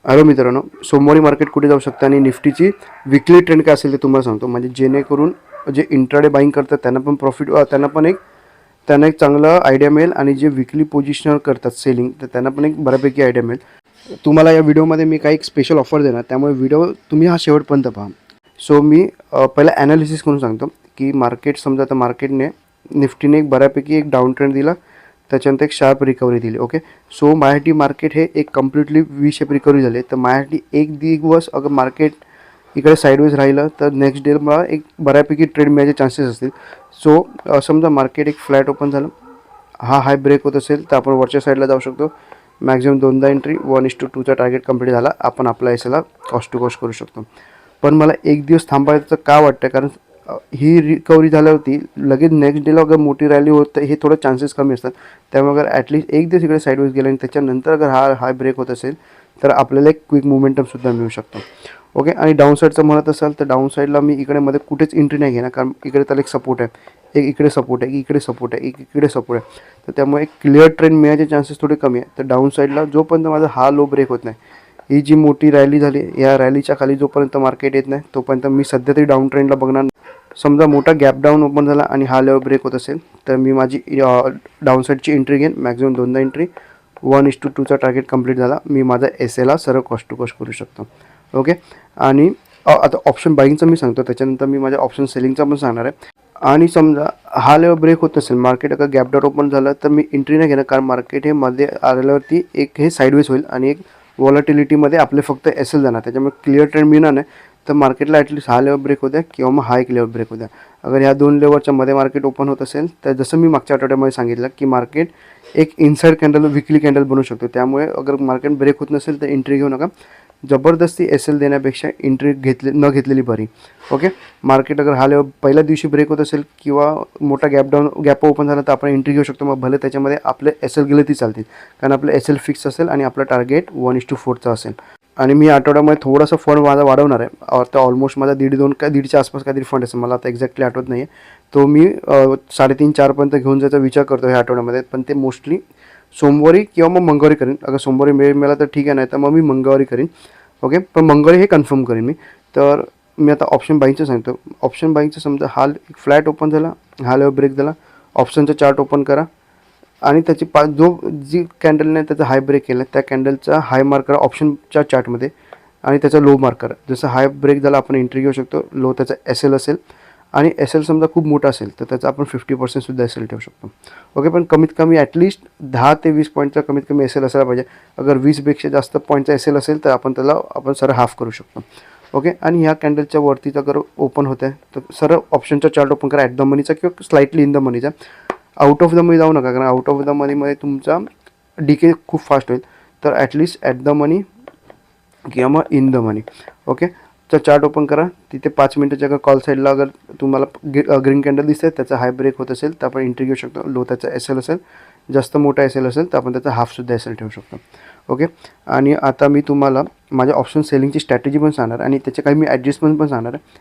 Hello मित्रांनो, सोमवारी market कुठे जाऊ शकतं आणि निफ्टीची विकली ट्रेंड काय असेल ते तुम्हाला सांगतो. म्हणजे जेणेकरून जे इंट्राडे बाईंग करतात त्यांना पण प्रॉफिट, त्यांना एक चांगला आयडिया मिळेल आणि जे विकली पोझिशनर करतात सेलिंग, तर त्यांना पण एक बऱ्यापैकी आयडिया मिळेल. तुम्हाला या व्हिडिओमध्ये मी काही स्पेशल ऑफर देणार, त्यामुळे व्हिडिओ तुम्ही हा शेवटपर्यंत पहा. सो मी पहिला ॲनालिसिस करून सांगतो की मार्केट, समजा आता मार्केटने निफ्टीने एक बऱ्यापैकी एक डाऊन ट्रेंड दिला, त्याच्यानंतर एक शार्प रिकव्हरी दिली. ओके, सो माझ्यासाठी मार्केट हे एक कम्प्लिटली वी शेप रिकव्हरी झाली. तर माझ्यासाठी एक दिवस अगर मार्केट इकडे साईडवेज राहिलं तर नेक्स्ट डे मला एक बऱ्यापैकी ट्रेड मिळायचे चान्सेस असतील. सो समजा मार्केट एक फ्लॅट ओपन झालं, हा हाय ब्रेक होत असेल तर आपण वरच्या साईडला जाऊ शकतो. मॅक्झिमम 2दा एंट्री, 1:2चा टार्गेट कंप्लीट झाला, आपण आपला एसला कॉस्ट टू कॉस्ट करू शकतो. पण मला एक दिवस थांबायचं का वाटतं, कारण ही रिकव्हरी झाल्यावरती लगेच नेक्स्ट डेला अगर मोठी रॅली होतं हे थोडं चान्सेस कमी असतात. त्यामुळे अगर ॲटलिस्ट एक दिवस इकडे साईडवेज गेला आणि त्याच्यानंतर अगर हाय ब्रेक होत असेल तर आपल्याला एक क्विक मोमेंटमसुद्धा मिळू शकतो. ओके, आणि डाऊन साईडचं म्हणत असाल तर डाऊन साईडला मी इकडे मध्ये कुठेच एंट्री नाही घेणार, कारण इकडे त्याला एक सपोर्ट आहे, एक इकडे सपोर्ट आहे, इकडे सपोर्ट आहे, एक इकडे सपोर्ट आहे. तर त्यामुळे एक क्लिअर ट्रेंड मिळायचे चान्सेस थोडे कमी आहे. तर डाऊन साईडला जोपर्यंत माझा हा लो ब्रेक होत नाही, ही जी मोठी रॅली झाली, या रॅलीच्या खाली जोपर्यंत मार्केट येत नाही तोपर्यंत मी सध्या तरी डाऊन ट्रेंडला बघणार. समजा मोठा गॅप डाऊन ओपन झाला आणि हा लेवल ब्रेक होत असेल तर मी माझी डाऊन साईडची एंट्री घेईन. मॅक्झिमम 2दा एंट्री, 1:2चा टार्गेट कंप्लीट झाला, मी माझा एसएला सरळ कॉस्ट टू कॉस्ट करू शकतो. ओके, आणि आता ऑप्शन बाईंगचं मी सांगतो, त्याच्यानंतर मी माझ्या ऑप्शन सेलिंगचा पण सांगणार आहे. आणि समजा हा लेवल ब्रेक होत असेल, मार्केट अगर गॅप डाऊन ओपन झालं तर मी एंट्री नाही घेणार, कारण मार्केट हे मध्ये आल्यावरती एक हे साईडवेज होईल आणि एक व्हॉलॅटिलिटीमध्ये आपले फक्त एसएल जाणार, त्याच्यामुळे क्लिअर ट्रेंड मिळणार नाही. तर मार्केटला ॲटलिस्ट हा लेवल ब्रेक होऊ द्या किंवा मग हा एक लेवल ब्रेक होऊ द्या. अगर ह्या दोन लेवलच्या मध्ये मार्केट ओपन होत असेल तर जसं मी मागच्या आठवड्यामध्ये सांगितलं की मार्केट एक इनसाइड कॅन्डल, विकली कॅन्डल बनू शकतो. त्यामुळे अगर मार्केट ब्रेक होत नसेल तर एंट्री घेऊ नका. जबरदस्ती एस एल देण्यापेक्षा एंट्री न घेतलेली बरी. ओके, मार्केट अगर हा लेवल पहिल्या दिवशी ब्रेक होत असेल किंवा मोठा गॅप ओपन झाला तर आपण एंट्री घेऊ शकतो. मग भले त्याच्यामध्ये आपले एस एल गेले ती चालतील, कारण आपलं एस एल फिक्स असेल आणि आपलं टार्गेट 1:4चा असेल. आणि मी आठवड्यामध्ये थोडासा फंड माझा वाढवणार आहे. आता ऑलमोस्ट माझा 1.5-2 काय 1.5च्या आसपास काहीतरी फंड असेल, मला आता एक्झॅक्टली आठवत नाही आहे. तो मी 3.5-4पर्यंत घेऊन जायचा विचार करतो ह्या आठवड्यामध्ये. पण ते मोस्टली सोमवारी किंवा मग मंगळवारी करेन. अगर सोमवारी मिळाला तर ठीक आहे, नाही तर मग मी मंगळवारी करीन. ओके, पण मंगळवारी हे कन्फर्म करेन मी. तर मी आता ऑप्शन बाईंगचं सांगतो. ऑप्शन बाईंगचं समजा हा फ्लॅट ओपन झाला, हा लेवल ब्रेक झाला, ऑप्शनचं चार्ट ओपन करा आणि त्याची जी कॅन्डलने त्याचा हाय ब्रेक केला त्या कॅन्डलचा हाय मार्क करा ऑप्शनच्या चार्टमध्ये आणि त्याचा लो मार्क करा. जसं हाय ब्रेक झाला आपण एंट्री घेऊ शकतो, लो त्याचा एस एल असेल आणि एस एल समजा खूप मोठा असेल तर त्याचा आपण 50%सुद्धा एस एल ठेवू शकतो. ओके, पण कमीत कमी ॲटलिस्ट 10 ते 20 पॉईंटचा कमीत कमी एस एल असायला पाहिजे. अगर 20पेक्षा जास्त पॉईंटचा एस एल असेल तर आपण सरळ हाफ करू शकतो. ओके, आणि ह्या कॅन्डलच्या वरतीच अगर ओपन होत आहे तर सरळ ऑप्शनचा चार्ट ओपन करा ॲट द मनीचा किंवा स्लाइटली इन द मनीचा. आउट ऑफ द मनी जाऊ नका, कारण आउट ऑफ द मनीमध्ये तुमचा डीके खूप फास्ट होईल. तर ॲटलिस्ट ॲट द मनी किंवा मग इन द मनी. ओके, तर चार्ट ओपन करा. तिथे 5 मिनटाच्या अगर कॉल साईडला अगर तुम्हाला ग्रीन कॅन्डल दिसते, त्याचा हाय ब्रेक होत असेल तर आपण एंट्री घेऊ शकतो. लो त्याचा एस एल असेल, जास्त मोठा एस एल असेल तर आपण त्याचा हाफसुद्धा एस एल ठेवू शकतो. ओके, आणि आता मी तुम्हाला माझ्या ऑप्शन सेलिंगची स्ट्रॅटेजी पण सांगणार आणि त्याचे काही मी ॲडजस्टमेंट पण सांगणार आहे.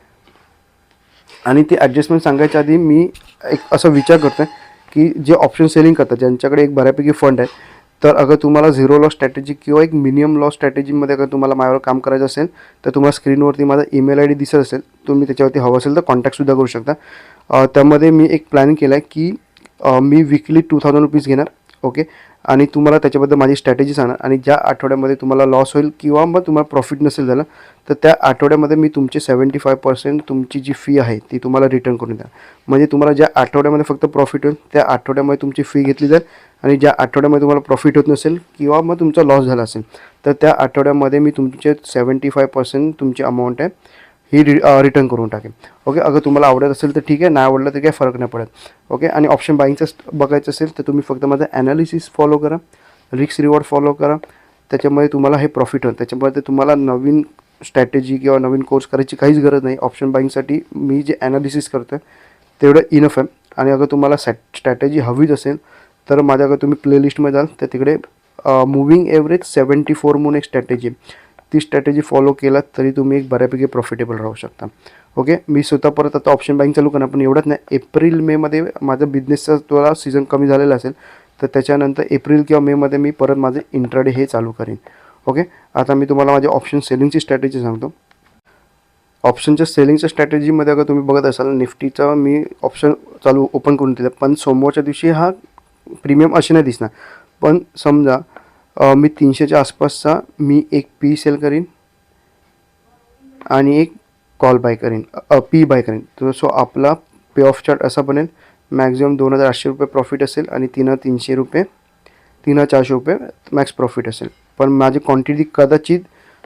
आणि ते ॲडजस्टमेंट सांगायच्या आधी मी एक असा विचार करतो आहे की जे ऑप्शन सेलिंग करतात, ज्यांच्याकडे एक बऱ्यापैकी फंड आहे, तर अगर तुम्हाला झिरो लॉस स्ट्रॅटेजी किंवा एक मिनिमम लॉस स्ट्रॅटेजीमध्ये अगर तुम्हाला माझ्यावर काम करायचं असेल तर तुम्हाला स्क्रीनवरती माझा ईमेल ID दिसत असेल, तुम्ही त्याच्यावरती हवं असेल तर कॉन्टॅक्टसुद्धा करू शकता. त्यामध्ये मी एक प्लॅनिंग केला आहे की मी विकली 2000 रुपीज घेणार. ओके, आणि तुम्हाला त्याच्याबद्दल माझी स्ट्रॅटेजी सांगणार आणि ज्या आठवड्यामध्ये तुम्हाला लॉस होईल किंवा मग तुम्हाला प्रॉफिट नसेल झालं तर त्या आठवड्यामध्ये मी तुमचे 75% तुमची जी फी आहे ती तुम्हाला रिटर्न करून द्या. म्हणजे तुम्हाला ज्या आठवड्यामध्ये फक्त प्रॉफिट होईल त्या आठवड्यामध्ये तुमची फी घेतली जाईल आणि ज्या आठवड्यामध्ये तुम्हाला प्रॉफिट होत नसेल किंवा मग तुमचा लॉस झाला असेल तर त्या आठवड्यामध्ये मी तुमचे 75% तुमची अमाऊंट आहे ही रिटर्न करून टाकेन. ओके, अगर तुम्हाला आवडत असेल तर ठीक आहे, नाही आवडलं तर काही फरक नाही पडत. ओके, आणि ऑप्शन बाईंगचं बघायचं असेल तर तुम्ही फक्त माझं ॲनालिसिस फॉलो करा, रिस्क रिवॉर्ड फॉलो करा. त्याच्यामध्ये तुम्हाला हे प्रॉफिट होईल. त्याच्यामध्ये तुम्हाला नवीन स्ट्रॅटेजी किंवा नवीन कोर्स करायची काहीच गरज नाही. ऑप्शन बाईंगसाठी मी जे ॲनालिसिस करतो आहे तेवढं इनफ आहे. आणि अगर तुम्हाला स्ट्रॅटेजी हवीच असेल तर माझ्याकडे तुम्ही प्लेलिस्टमध्ये जाल तर तिकडे मूविंग एव्हरेज 74 म्हणून एक स्ट्रॅटेजी, ती स्ट्रॅटेजी फॉलो केलात तरी तुम्ही एक बऱ्यापैकी प्रॉफिटेबल राहू शकता. ओके, मी स्वतः परत आता ऑप्शन बाईंग चालू करणार, पण एवढंच नाही, एप्रिल मेमध्ये माझा बिझनेसचा थोडा सीझन कमी झालेला असेल तर त्याच्यानंतर एप्रिल किंवा मेमध्ये मी परत माझे इंट्राडे हे चालू करेन. ओके, आता मी तुम्हाला माझे ऑप्शन सेलिंगची स्ट्रॅटेजी सांगतो. ऑप्शनच्या सेलिंगच्या स्ट्रॅटेजीमध्ये अगर तुम्ही बघत असाल, निफ्टीचा मी ऑप्शन ओपन करून दिलं, पण सोमवारच्या दिवशी हा प्रीमियम असे नाही दिसणार. पण समजा मी 300च्या आसपासचा मी एक पी सेल करीन आणि एक कॉल बाय करीन, पी बाय करीन. तर सो आपला पे ऑफ चार्ट असा बनेल, मॅक्झिमम 2800 रुपये प्रॉफिट असेल आणि 3,300 रुपये 3,400 रुपये मॅक्स प्रॉफिट असेल. पण माझी क्वांटिटी कदाचित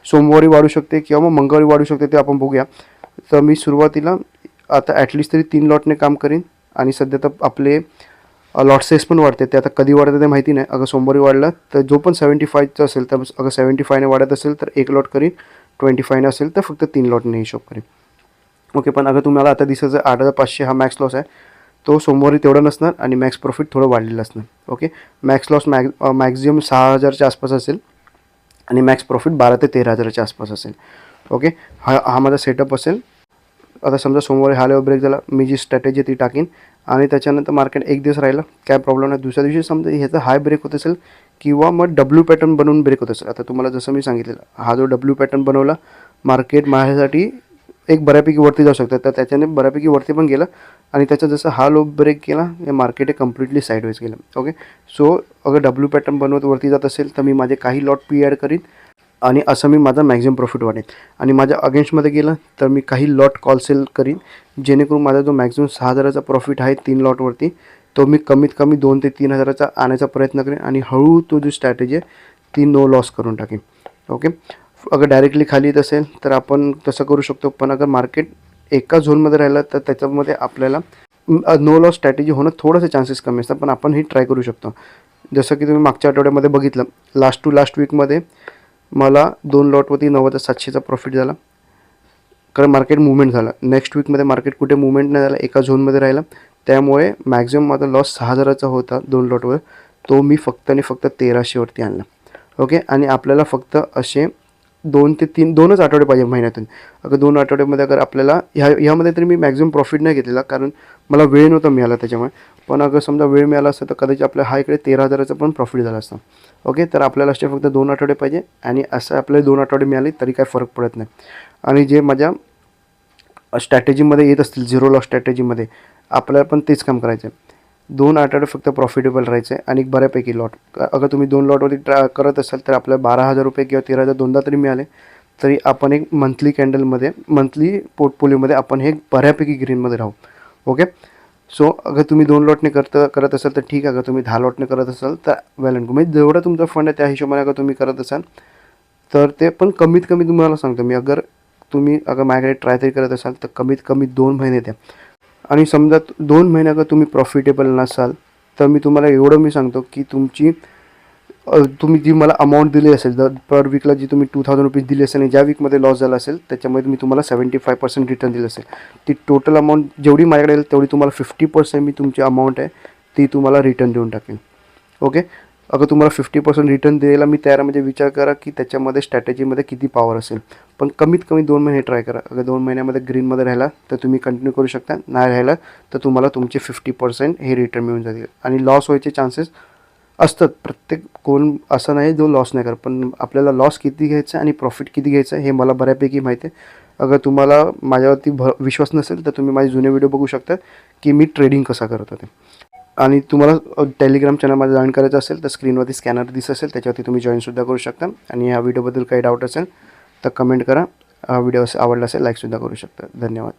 सोमवारी वाढू शकते किंवा मग मंगळवारी वाढू शकते, ते आपण बघूया. तर मी सुरुवातीला आता ॲटलिस्ट तरी 3 लॉटने काम करीन. आणि सध्या तर आपले लॉट साईज पण वाढते, ते आता कधी वाढतं ते माहिती नाही. अगर सोमवारी वाढलं तर जो पण 75चा असेल, तर अगर 75ने वाढत असेल तर 1 लॉट करीन, 25ने असेल तर फक्त 3 लॉटने हिशोब करीन. ओके, पण अगर तुम्हाला आता दिसायचं 8,500 हा मॅक्स लॉस आहे, तो सोमवारी तेवढा नसणार आणि मॅक्स प्रॉफिट थोडं वाढलेलं असणार. ओके, मॅक्स लॉस मॅक्झिमम 6,000च्या आसपास असेल आणि मॅक्स प्रॉफिट 12 ते 13,000च्या आसपास असेल. ओके, हा माझा सेटअप असेल. आता समजा सोमवारी हा लेवल ब्रेक झाला, मी जी स्ट्रॅटेजी ती टाकीन आणि त्याच्यानंतर मार्केट एक दिवस राहिलं, काय प्रॉब्लेम नाही. दुसऱ्या दिवशी समजा ह्याचा हाय ब्रेक होत असेल किंवा मग डब्ल्यू पॅटर्न बनवून ब्रेक होत असेल. आता तुम्हाला जसं मी सांगितलेलं, हा जो डब्ल्यू पॅटर्न बनवला, मार्केट माझ्यासाठी एक बऱ्यापैकी वरती जाऊ शकतं, तर त्याच्याने बऱ्यापैकी वरती पण गेलं आणि त्याचा जसं हा लो ब्रेक केला, हे मार्केट हे कम्प्लिटली साईडवेज गेलं. ओके, सो अगर डब्ल्यू पॅटर्न बनवत वरती जात असेल तर मी माझे काही लॉट पी ॲड करीन आणि असं मी माझा मॅक्झिमम प्रॉफिट वाढेल. आणि माझ्या अगेन्स्टमध्ये गेलं तर मी काही लॉट कॉल सेल करीन, जेणेकरून माझा जो मॅक्झिमम 6,000चा प्रॉफिट आहे 3 लॉटवरती, तो मी कमीत कमी 2 ते 3,000चा आणायचा प्रयत्न करेन आणि हळूहळू तो जी स्ट्रॅटेजी आहे ती नो लॉस करून टाकेन. ओके, अगर डायरेक्टली खाली येत असेल तर आपण तसं करू शकतो. पण अगर मार्केट एका झोनमध्ये राहिलं तर त्याच्यामध्ये आपल्याला नो लॉस स्ट्रॅटेजी होणं थोडंसं चान्सेस कमी असतात, पण आपण ही ट्राय करू शकतो. जसं की तुम्ही मागच्या आठवड्यामध्ये बघितलं, लास्ट टू लास्ट वीकमध्ये मला 2 लॉटवरती 90,700चा प्रॉफिट झाला, कारण मार्केट मुवमेंट झाला. नेक्स्ट वीकमध्ये मार्केट कुठे मुवमेंट नाही झाला, एका झोनमध्ये राहिला, त्यामुळे मॅक्झिमम माझा लॉस 6,000चा होता 2 लॉटवर, तो मी फक्त आणि फक्त 1,300वरती आणला. ओके, आणि आपल्याला फक्त असे 2 आठवडे पाहिजे महिन्यातून. अगर 2 आठवड्यामध्ये अगर आपल्याला ह्यामध्ये तरी मी मॅक्झिमम प्रॉफिट नाही घेतलेला, कारण मला वेळ नव्हता मिळाला त्याच्यामुळे. पण अगर समजा वेळ मिळाला असता तर कदाचित आपल्या हा इकडे 13,000चा पण प्रॉफिट झाला असता. ओके, तर आपल्याला असे फक्त 2 आठवडे पाहिजे आणि असं आपल्याला 2 आठवडे मिळाले तरी काय फरक पडत नाही. आणि जे माझ्या स्ट्रॅटेजीमध्ये येत असतील, झिरो लॉस स्ट्रॅटेजीमध्ये, आपल्याला पण तेच काम करायचं आहे. 2 आठवडे फक्त प्रॉफिटेबल राहायचं आहे आणि बऱ्यापैकी लॉट. अगर तुम्ही 2 लॉटवरती करत असाल तर आपल्याला 12,000 रुपये किंवा 13,000 दोनदा तरी मिळाले, तरी आपण एक मंथली कॅन्डलमध्ये, मंथली पोर्टफोलिओमध्ये आपण हे बऱ्यापैकी ग्रीनमध्ये राहू. ओके, सो अगर तुम्ही 2 लॉटने करत असाल तर ठीक आहे. अगर तुम्ही 10 लॉटने करत असाल तर वेल अँड गुड. म्हणजे जेवढा तुमचा फंड आहे त्या हिशोबाने अगर तुम्ही करत असाल तर ते पण कमीत कमी तुम्हाला सांगतो मी, अगर माझ्याकडे ट्राय तरी करत असाल तर कमीत कमी 2 महिने द्या. आणि समजा 2 महिने अगर तुम्ही प्रॉफिटेबल नसाल तर मी तुम्हाला एवढं मी सांगतो की तुम्ही जी मला अमाऊंट दिली असेल, पर वीकला जी तुम्ही 2,000 रुपीज दिली असेल आणि ज्या वीकमध्ये लॉस झाला असेल त्याच्यामध्ये मी तुम्हाला 75% रिटर्न दिलं असेल, ती टोटल अमाऊंट जेवढी माझ्याकडे येईल तेवढी तुम्हाला 50% मी तुमची अमाऊंट आहे ती तुम्हाला रिटर्न देऊन टाकेन. ओके, अगर तुम्हाला 50% रिटर्न द्यायला मी तयार, म्हणजे विचार करा की त्याच्यामध्ये स्ट्रॅटेजीमध्ये किती पॉवर असेल. पण कमीत कमी 2 महिने ट्राय करा. अगर 2 महिन्यामध्ये ग्रीनमध्ये राहिला तर तुम्ही कंटिन्यू करू शकता, नाही राहिला तर तुम्हाला तुमचे 50% हे रिटर्न मिळून जातील. आणि लॉस व्हायचे चान्सेस असतात, प्रत्येक कोण असं नाही जो लॉस नाही करत, पण आपल्याला लॉस किती घ्यायचा आणि प्रॉफिट किती घ्यायचं हे मला बऱ्यापैकी माहिती आहे. अगर तुम्हाला माझ्यावरती विश्वास नसेल तर तुम्ही माझे जुने व्हिडिओ बघू शकता की मी ट्रेडिंग कसा करत होते. आणि तुम्हाला टेलिग्राम चॅनल माझं जॉईन करायचं असेल तर स्क्रीनवरती स्कॅनर दिसत असेल त्याच्यावरती तुम्ही जॉईनसुद्धा करू शकता. आणि ह्या व्हिडिओबद्दल काही डाऊट असेल तर कमेंट करा. हा व्हिडिओ आवडला असेल लाईकसुद्धा करू शकता. धन्यवाद.